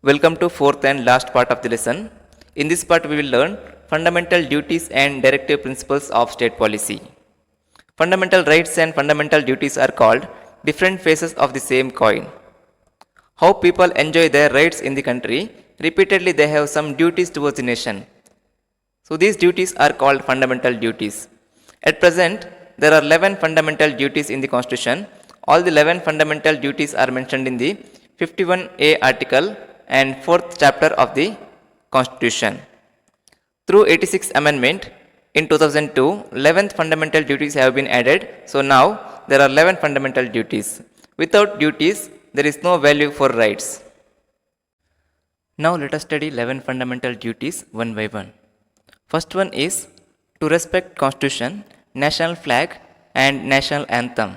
Welcome to fourth and last part of the lesson. In this part, we will learn fundamental duties and directive principles of state policy. Fundamental rights and fundamental duties are called different faces of the same coin. How people enjoy their rights in the country, repeatedly they have some duties towards the nation. So these duties are called fundamental duties. At present, there are 11 fundamental duties in the Constitution. All the 11 fundamental duties are mentioned in the 51A article and 4th chapter of the Constitution. Through 86th Amendment in 2002, 11th fundamental duties have been added. So now there are 11 fundamental duties. Without duties, there is no value for rights. Now let us study 11 fundamental duties one by one. First one is to respect Constitution, national flag and national anthem.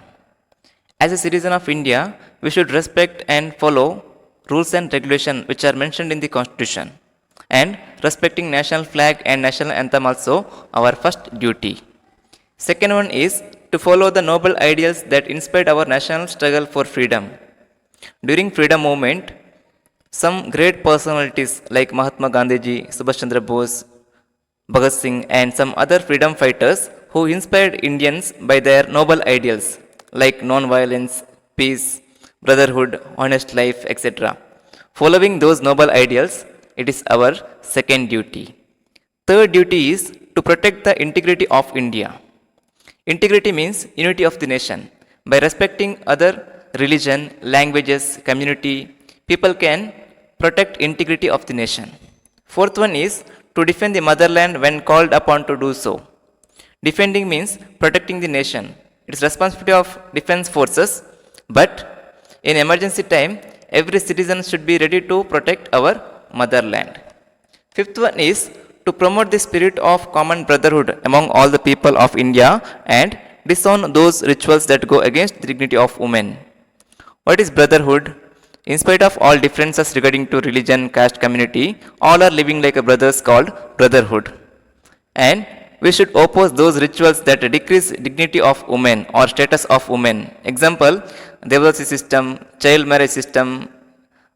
As a citizen of India, we should respect and follow rules and regulations which are mentioned in the Constitution. And respecting national flag and national anthem also our first duty. Second one is to follow the noble ideals that inspired our national struggle for freedom. During freedom movement, some great personalities like Mahatma Gandhi, Subhash Chandra Bose, Bhagat Singh and some other freedom fighters who inspired Indians by their noble ideals like non-violence, peace, brotherhood, honest life, etc. Following those noble ideals, it is our second duty. Third duty is to protect the integrity of India. Integrity means unity of the nation. By respecting other religion, languages, community, people can protect integrity of the nation. Fourth one is to defend the motherland when called upon to do so. Defending means protecting the nation. It is responsibility of defense forces, but in emergency time, every citizen should be ready to protect our motherland. Fifth one is to promote the spirit of common brotherhood among all the people of India and disown those rituals that go against the dignity of women. What is brotherhood? In spite of all differences regarding to religion, caste, community, all are living like a brothers called brotherhood. And we should oppose those rituals that decrease dignity of women or status of women. Example, Devdasi system, child marriage system,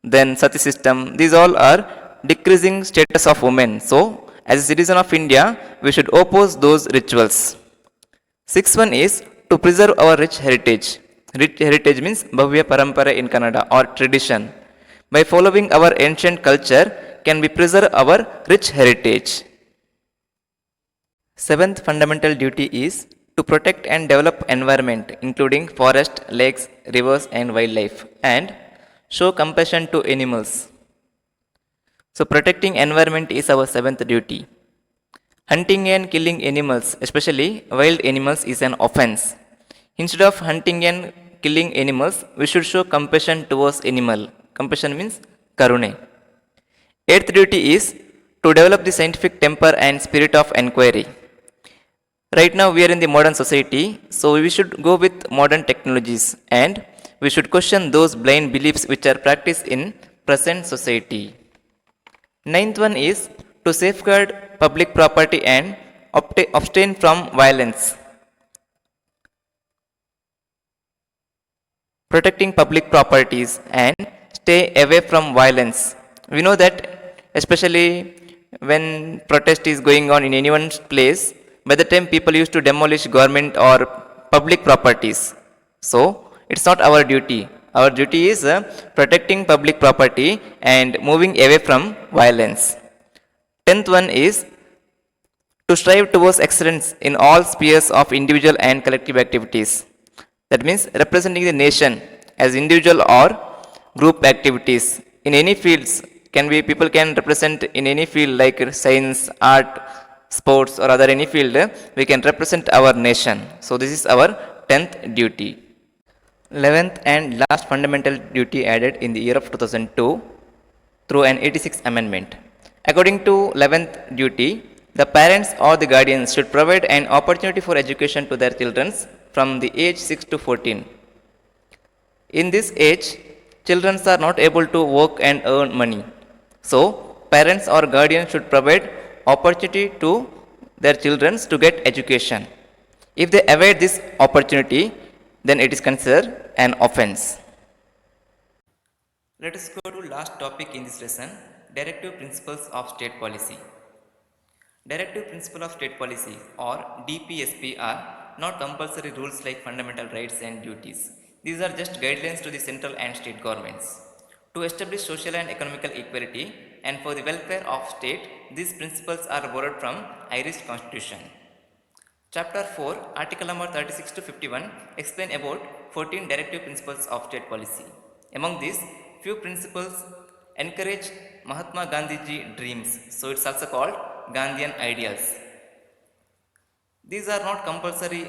then Sati system. These all are decreasing status of women. So, as a citizen of India, we should oppose those rituals. Sixth one is to preserve our rich heritage. Rich heritage means Bhavya Parampara in Kannada or tradition. By following our ancient culture, can we preserve our rich heritage. Seventh fundamental duty is to protect and develop environment including forest, lakes, rivers and wildlife and show compassion to animals. So protecting environment is our seventh duty. Hunting and killing animals, especially wild animals, is an offense. Instead of hunting and killing animals, we should show compassion towards animal. Compassion means karune. Eighth duty is to develop the scientific temper and spirit of inquiry. Right now we are in the modern society, so we should go with modern technologies and we should question those blind beliefs which are practiced in present society. Ninth one is to safeguard public property and abstain from violence. Protecting public properties and stay away from violence. We know that especially when protest is going on in anyone's place, by the time people used to demolish government or public properties. So, it's not our duty. Our duty is protecting public property and moving away from violence. 10th one is to strive towards excellence in all spheres of individual and collective activities. That means representing the nation as individual or group activities. In any fields, people can represent in any field like science, art, sports or other any field, we can represent our nation. So this is our 10th duty. 11th and last fundamental duty added in the year of 2002 through an 86th amendment. According to 11th duty, the parents or the guardians should provide an opportunity for education to their children from the age 6 to 14. In this age, children are not able to work and earn money. So, parents or guardians should provide opportunity to their children to get education. If they avoid this opportunity, then it is considered an offense. Let us go to last topic in this lesson, Directive Principles of State Policy. Directive Principle of State Policy or DPSP are not compulsory rules like fundamental rights and duties. These are just guidelines to the central and state governments. To establish social and economical equality and for the welfare of state, these principles are borrowed from Irish Constitution. Chapter 4, Article number 36 to 51 explain about 14 directive principles of state policy. Among these, few principles encourage Mahatma Gandhiji dreams, so it's also called Gandhian ideals. These are not compulsory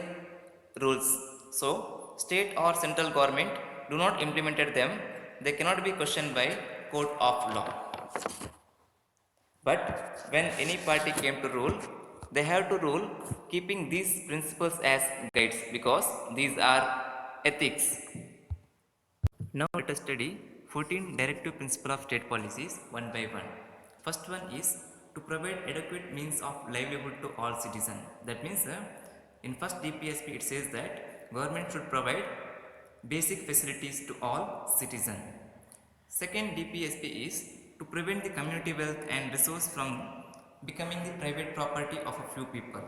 rules, so state or central government do not implement them. They cannot be questioned by court of law. But when any party came to rule, they have to rule keeping these principles as guides because these are ethics. Now let us study 14 directive principles of state policies one by one. First one is to provide adequate means of livelihood to all citizens. That means in first DPSP it says that government should provide basic facilities to all citizens. Second DPSP is to prevent the community wealth and resource from becoming the private property of a few people.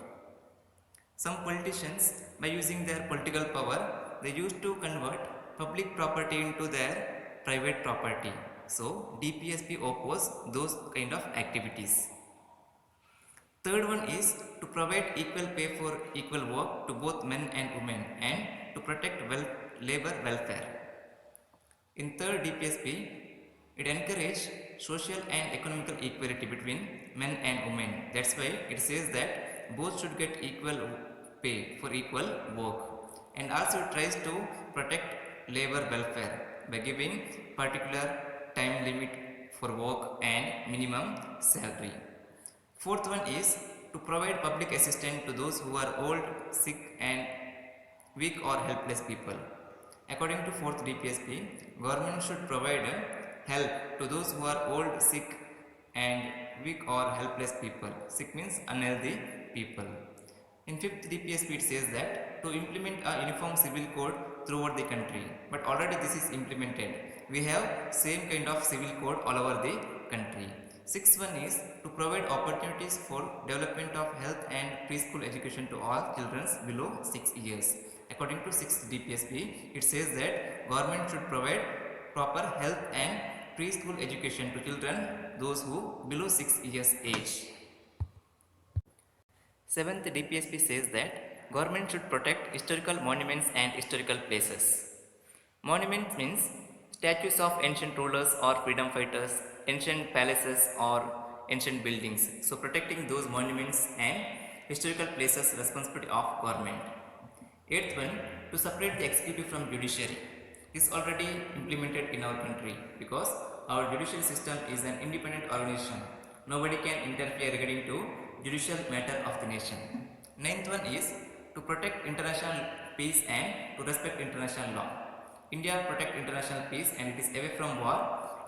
Some politicians, by using their political power, they used to convert public property into their private property. So DPSP oppose those kind of activities. Third one is to provide equal pay for equal work to both men and women and to protect labor welfare. In third DPSP, it encourages social and economical equality between men and women. That's why it says that both should get equal pay for equal work. And also it tries to protect labor welfare by giving particular time limit for work and minimum salary. Fourth one is to provide public assistance to those who are old, sick and weak or helpless people. According to 4th DPSP, government should provide help to those who are old, sick and weak or helpless people. Sick means unhealthy people. In 5th DPSP it says that to implement a uniform civil code throughout the country. But already this is implemented. We have same kind of civil code all over the country. Sixth one is to provide opportunities for development of health and preschool education to all children below 6 years. According to 6th DPSP, it says that government should provide proper health and preschool education to children those who below 6 years age. 7th DPSP says that government should protect historical monuments and historical places. Monuments means statues of ancient rulers or freedom fighters, ancient palaces or ancient buildings. So protecting those monuments and historical places responsibility of government. 8th one, to separate the executive from judiciary is already implemented in our country because our judicial system is an independent organization. Nobody can interfere regarding to judicial matter of the nation. 9th one is to protect international peace and to respect international law. India protect international peace and it is away from war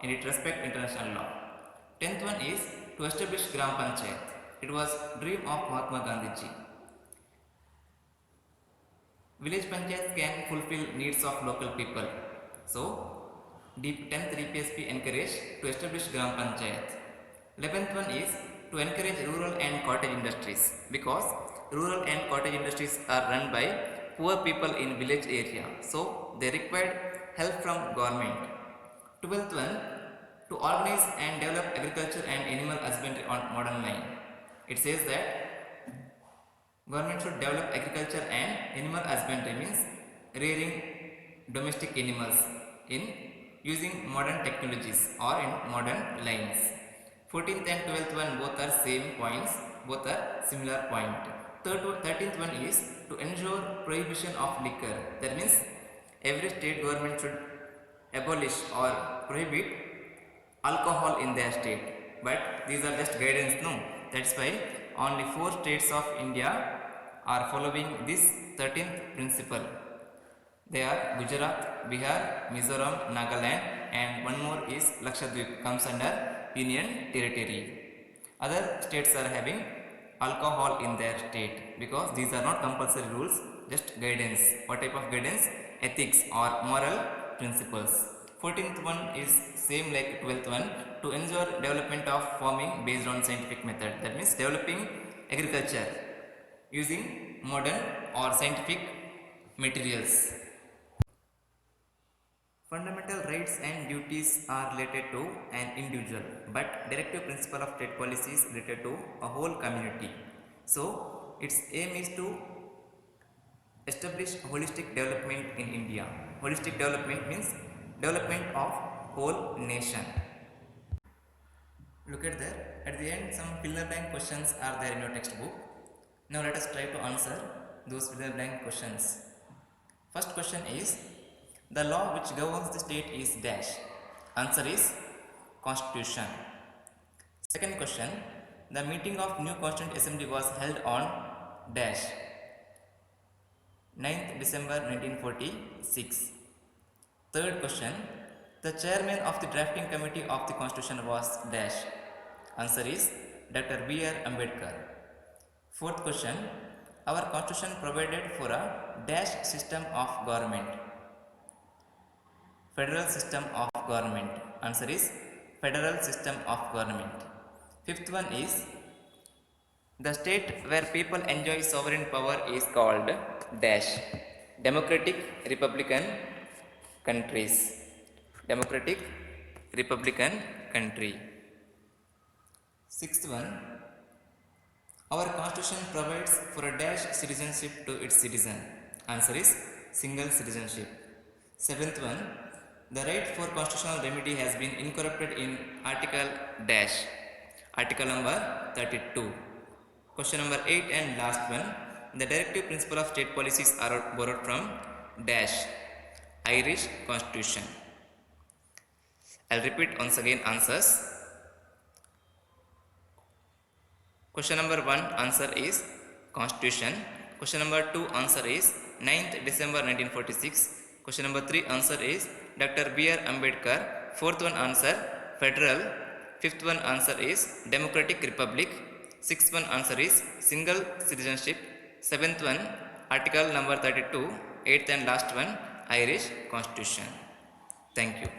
and it respect international law. 10th one is to establish Gram Panchayat. It was dream of Mahatma Gandhiji. Village panchayats can fulfill needs of local people. So, 10th DPSP encourage to establish Gram Panchayat. 11th one is to encourage rural and cottage industries because rural and cottage industries are run by poor people in village area. So, they required help from government. 12th one, to organize and develop agriculture and animal husbandry on modern line. It says that government should develop agriculture and animal husbandry means rearing domestic animals in using modern technologies or in modern lines. 14th and 12th one both are same points, both are similar point. 13th one is to ensure prohibition of liquor. That means every state government should abolish or prohibit alcohol in their state. But these are just guidance, no. That's why only 4 states of India are following this 13th principle. They are Gujarat, Bihar, Mizoram, Nagaland and one more is Lakshadweep comes under Union Territory. Other states are having alcohol in their state because these are not compulsory rules, just guidance. What type of guidance? Ethics or moral principles. 14th one is same like 12th one, to ensure development of farming based on scientific method. That means developing agriculture using modern or scientific materials. Fundamental rights and duties are related to an individual, but directive principle of state policy is related to a whole community. So its aim is to establish holistic development in India. Holistic development means development of whole nation. Look at there. At the end, some fill blank questions are there in your textbook. Now let us try to answer those fill blank questions. First question is, the law which governs the state is dash. Answer is Constitution. Second question, the meeting of new Constituent Assembly was held on dash. 9th December 1946. Third question, the chairman of the drafting committee of the Constitution was dash. Answer is Dr. B.R. Ambedkar. Fourth question, our Constitution provided for a dash system of government. Federal system of government. Answer is Federal system of government. Fifth one is, the state where people enjoy sovereign power is called dash. Democratic Republican countries. Democratic Republican country. Sixth one, our Constitution provides for a dash citizenship to its citizen. Answer is single citizenship. Seventh one, the right for constitutional remedy has been incorporated in Article dash. Article number 32. Question number 8 and last one, the directive principle of state policies are borrowed from dash. Irish Constitution. I'll repeat once again answers. Question number 1 answer is Constitution. Question number 2 answer is 9th December 1946. Question number 3 answer is Dr. B.R. Ambedkar. Fourth one answer Federal. Fifth one answer is Democratic Republic. Sixth one answer is single citizenship. Seventh one Article number 32. Eighth and last one Irish Constitution. Thank you.